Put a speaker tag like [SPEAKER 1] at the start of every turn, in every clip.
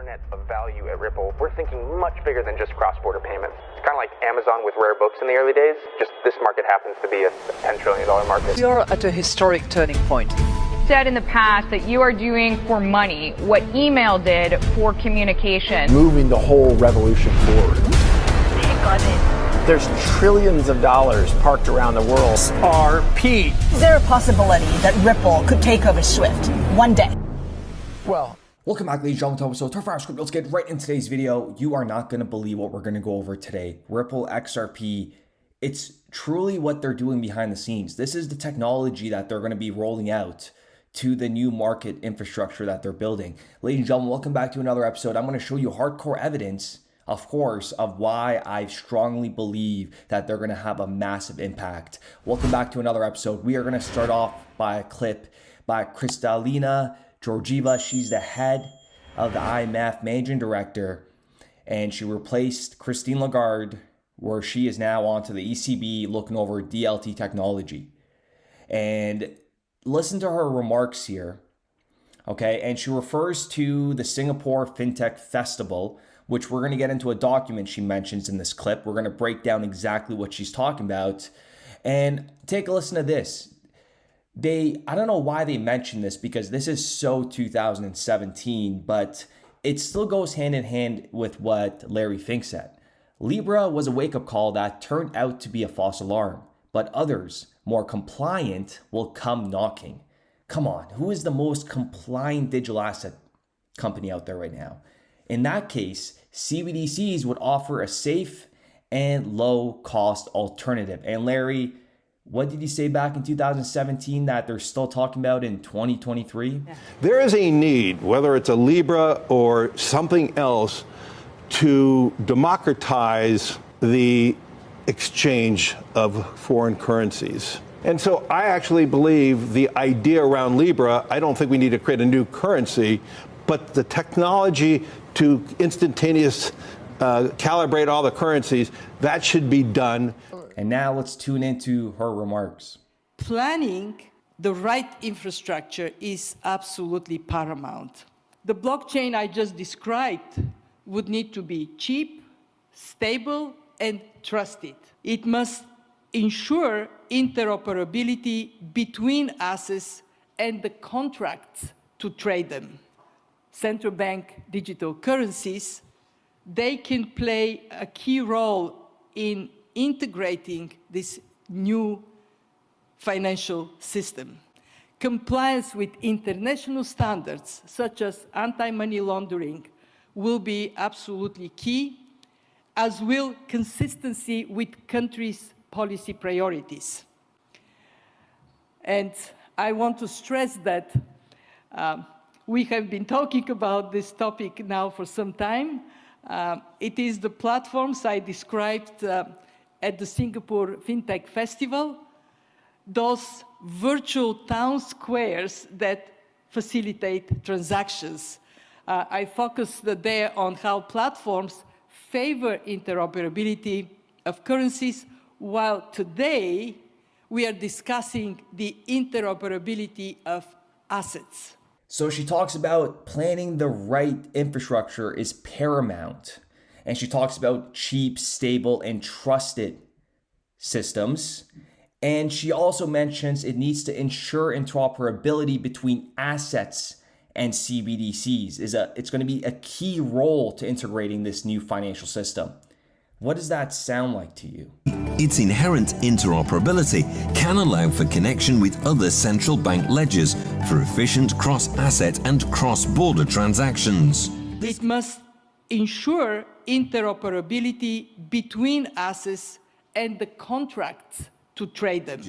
[SPEAKER 1] internet of value at Ripple, we're thinking much bigger than just cross-border payments. It's kind of like Amazon with rare books in the early days, just this market happens to be a $10 trillion market.
[SPEAKER 2] We are at a historic turning point.
[SPEAKER 3] Said in the past that you are doing for money what email did for communication.
[SPEAKER 4] Moving the whole revolution forward.
[SPEAKER 5] Take on it.
[SPEAKER 4] There's trillions of dollars parked around the world. XRP.
[SPEAKER 5] Is there a possibility that Ripple could take over Swift one day?
[SPEAKER 6] Well, welcome back, ladies and gentlemen. So, Script, let's get right into today's video. You are not going to believe what we're going to go over today. Ripple XRP, it's truly what they're doing behind the scenes. This is the technology that they're going to be rolling out to the new market infrastructure that they're building. Ladies and gentlemen, welcome back to another episode. I'm going to show you hardcore evidence, of course, of why I strongly believe that they're going to have a massive impact. Welcome back to another episode. We are going to start off by a clip by Kristalina Georgieva. She's the head of the IMF managing director, and she replaced Christine Lagarde, where she is now onto the ECB looking over DLT technology. And listen to her remarks here, okay? And she refers to the Singapore FinTech Festival, which we're going to get into a document she mentions in this clip. We're going to break down exactly what she's talking about. And take a listen to this. I don't know why they mentioned this, because this is so 2017, but it still goes hand in hand with what Larry Fink said. Libra was a wake-up call that turned out to be a false alarm, but others, more compliant, will come knocking. Come on, who is the most compliant digital asset company out there right now? In that case, CBDCs would offer a safe and low-cost alternative. And Larry, what did you say back in 2017 that they're still talking about in 2023?
[SPEAKER 7] There is a need, whether it's a Libra or something else, to democratize the exchange of foreign currencies. And so I actually believe the idea around Libra, I don't think we need to create a new currency, but the technology to instantaneous calibrate all the currencies, that should be done.
[SPEAKER 6] And now let's tune into her remarks.
[SPEAKER 8] Planning the right infrastructure is absolutely paramount. The blockchain I just described would need to be cheap, stable, and trusted. It must ensure interoperability between assets and the contracts to trade them. Central bank digital currencies, they can play a key role in integrating this new financial system. Compliance with international standards, such as anti-money laundering, will be absolutely key, as will consistency with countries' policy priorities. And I want to stress that we have been talking about this topic now for some time. It is the platforms I described at the Singapore FinTech Festival, those virtual town squares that facilitate transactions. I focused there on how platforms favor interoperability of currencies, while today we are discussing the interoperability of assets.
[SPEAKER 6] So she talks about planning the right infrastructure is paramount. And she talks about cheap, stable, and trusted systems. And she also mentions it needs to ensure interoperability between assets and CBDCs. It's going to be a key role to integrating this new financial system. What does that sound like to you?
[SPEAKER 9] Its inherent interoperability can allow for connection with other central bank ledgers for efficient cross-asset and cross-border transactions.
[SPEAKER 8] It must ensure interoperability between assets and the contracts to trade them.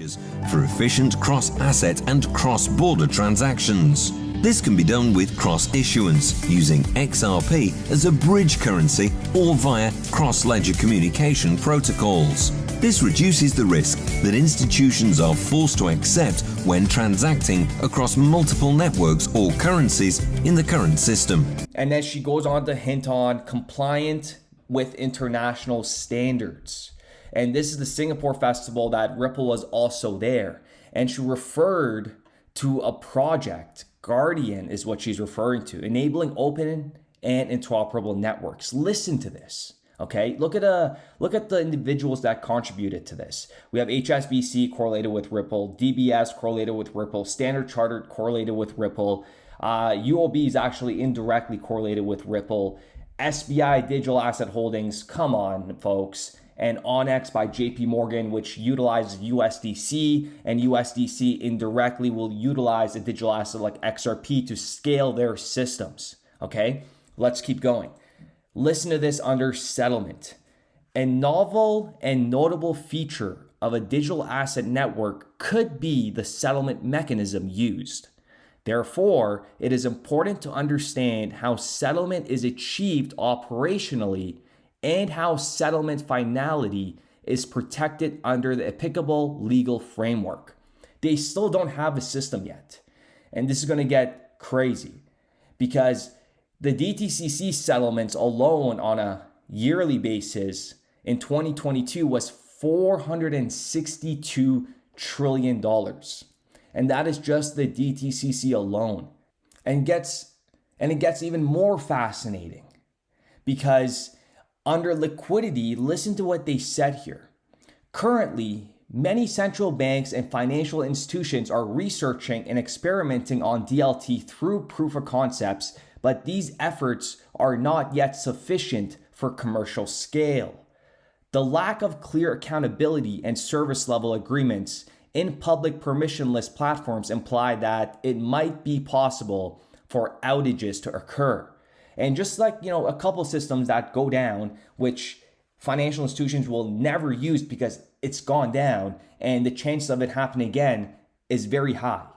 [SPEAKER 9] For efficient cross-asset and cross-border transactions. This can be done with cross-issuance using XRP as a bridge currency or via cross-ledger communication protocols. This reduces the risk that institutions are forced to accept when transacting across multiple networks or currencies in the current system.
[SPEAKER 6] And then she goes on to hint on compliant with international standards. And this is the Singapore Festival that Ripple was also there. And she referred to a project, Guardian is what she's referring to, enabling open and interoperable networks. Listen to this. Okay, look at the individuals that contributed to this. We have HSBC correlated with Ripple, DBS correlated with Ripple, Standard Chartered correlated with Ripple, UOB is actually indirectly correlated with Ripple, SBI Digital Asset Holdings, come on folks, and Onyx by JP Morgan, which utilizes USDC, and USDC indirectly will utilize a digital asset like XRP to scale their systems. Okay, let's keep going. Listen to this under settlement. A novel and notable feature of a digital asset network could be the settlement mechanism used. Therefore, it is important to understand how settlement is achieved operationally and how settlement finality is protected under the applicable legal framework. They still don't have a system yet. And this is going to get crazy because the DTCC settlements alone on a yearly basis in 2022 was $462 trillion. And that is just the DTCC alone. And it gets even more fascinating because under liquidity, listen to what they said here. Currently, many central banks and financial institutions are researching and experimenting on DLT through proof of concepts, but these efforts are not yet sufficient for commercial scale. The lack of clear accountability and service level agreements in public permissionless platforms imply that it might be possible for outages to occur. And just like, a couple systems that go down, which financial institutions will never use because it's gone down and the chance of it happening again is very high.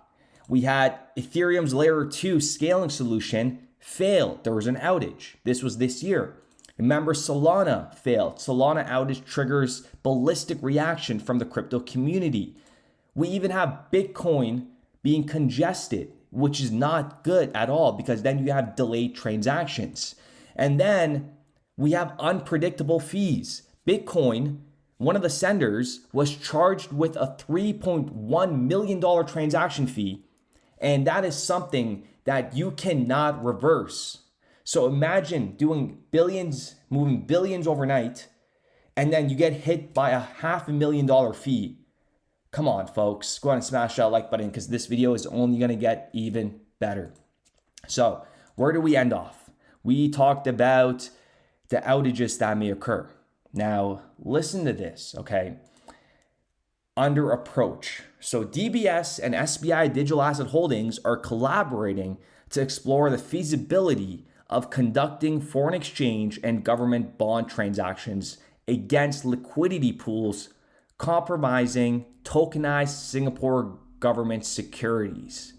[SPEAKER 6] We had Ethereum's layer 2 scaling solution failed. There was an outage. This was this year. Remember, Solana failed. Solana outage triggers ballistic reaction from the crypto community. We even have Bitcoin being congested, which is not good at all because then you have delayed transactions. And then we have unpredictable fees. Bitcoin, one of the senders, was charged with a $3.1 million transaction fee. And that is something that you cannot reverse. So imagine doing billions, moving billions overnight, and then you get hit by a $500,000 fee. Come on, folks, go ahead and smash that like button because this video is only going to get even better. So where do we end off? We talked about the outages that may occur. Now, listen to this, okay? Under approach. So DBS and SBI Digital Asset Holdings are collaborating to explore the feasibility of conducting foreign exchange and government bond transactions against liquidity pools compromising tokenized Singapore government securities.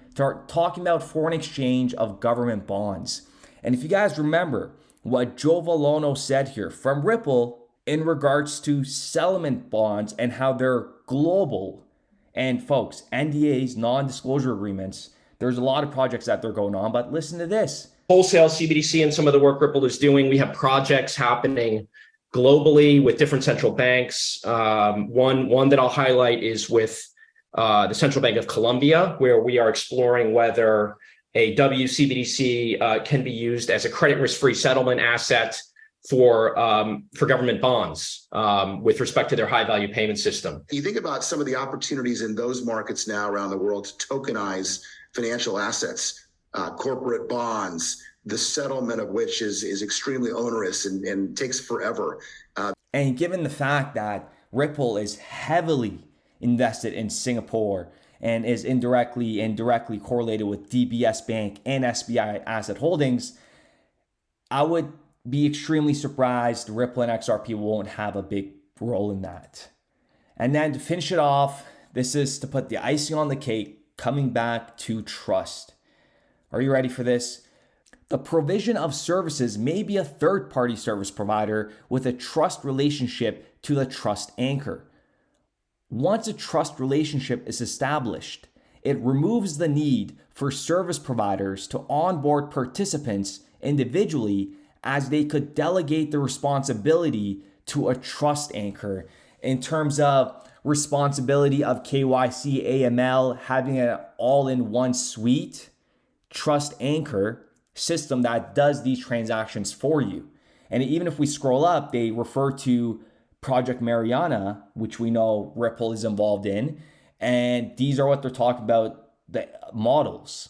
[SPEAKER 6] Start talking about foreign exchange of government bonds. And if you guys remember what Joe Valono said here from Ripple in regards to settlement bonds and how they're global, and folks, NDAs, non-disclosure agreements, there's a lot of projects that they're going on, but listen to this.
[SPEAKER 10] Wholesale CBDC and some of the work Ripple is doing, we have projects happening globally with different central banks. One that I'll highlight is with the Central Bank of Colombia, where we are exploring whether a WCBDC can be used as a credit risk-free settlement asset for government bonds with respect to their high-value payment system.
[SPEAKER 11] You think about some of the opportunities in those markets now around the world to tokenize financial assets, corporate bonds, the settlement of which is extremely onerous and takes forever.
[SPEAKER 6] And given the fact that Ripple is heavily invested in Singapore and is indirectly correlated with DBS Bank and SBI Asset Holdings, I would be extremely surprised Ripple and XRP won't have a big role in that. And then to finish it off, this is to put the icing on the cake, coming back to trust. Are you ready for this? The provision of services may be a third-party service provider with a trust relationship to the trust anchor. Once a trust relationship is established, it removes the need for service providers to onboard participants individually, as they could delegate the responsibility to a trust anchor in terms of responsibility of KYC, AML, having an all-in-one suite. Trust anchor system that does these transactions for you. And even if we scroll up, they refer to Project Mariana, which we know Ripple is involved in. And these are what they're talking about, the models.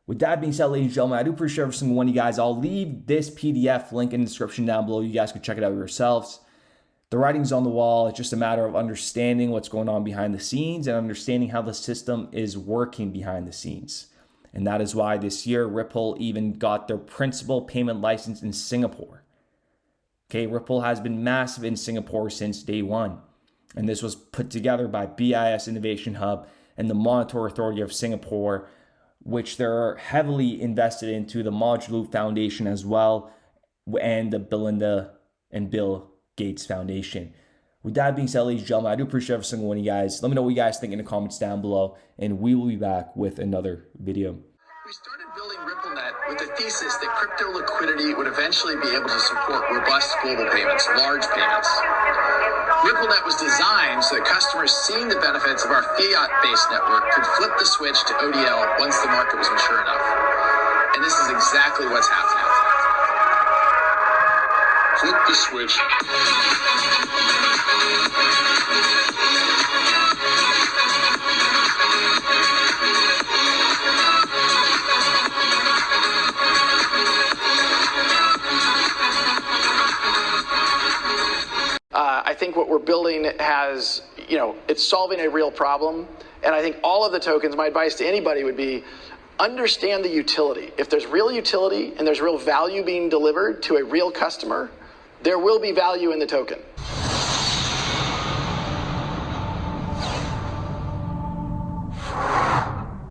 [SPEAKER 6] With that being said, ladies and gentlemen, I do appreciate every single one of you guys. I'll leave this PDF link in the description down below. You guys can check it out yourselves. The writing's on the wall. It's just a matter of understanding what's going on behind the scenes and understanding how the system is working behind the scenes. And that is why this year, Ripple even got their principal payment license in Singapore. Okay, Ripple has been massive in Singapore since day one. And this was put together by BIS Innovation Hub and the Monetary Authority of Singapore, which they're heavily invested into, the Modulo Foundation as well, and the Belinda and Bill Gates Foundation. With that being said, ladies and gentlemen, I do appreciate every single one of you guys. Let me know what you guys think in the comments down below, and we will be back with another video.
[SPEAKER 12] We started building RippleNet with the thesis that crypto liquidity would eventually be able to support robust global payments, large payments. RippleNet was designed so that customers seeing the benefits of our fiat-based network could flip the switch to ODL once the market was mature enough. And this is exactly what's happening. Flip the switch.
[SPEAKER 13] I think what we're building has, it's solving a real problem. And I think all of the tokens, my advice to anybody would be, understand the utility. If there's real utility and there's real value being delivered to a real customer, there will be value in the token.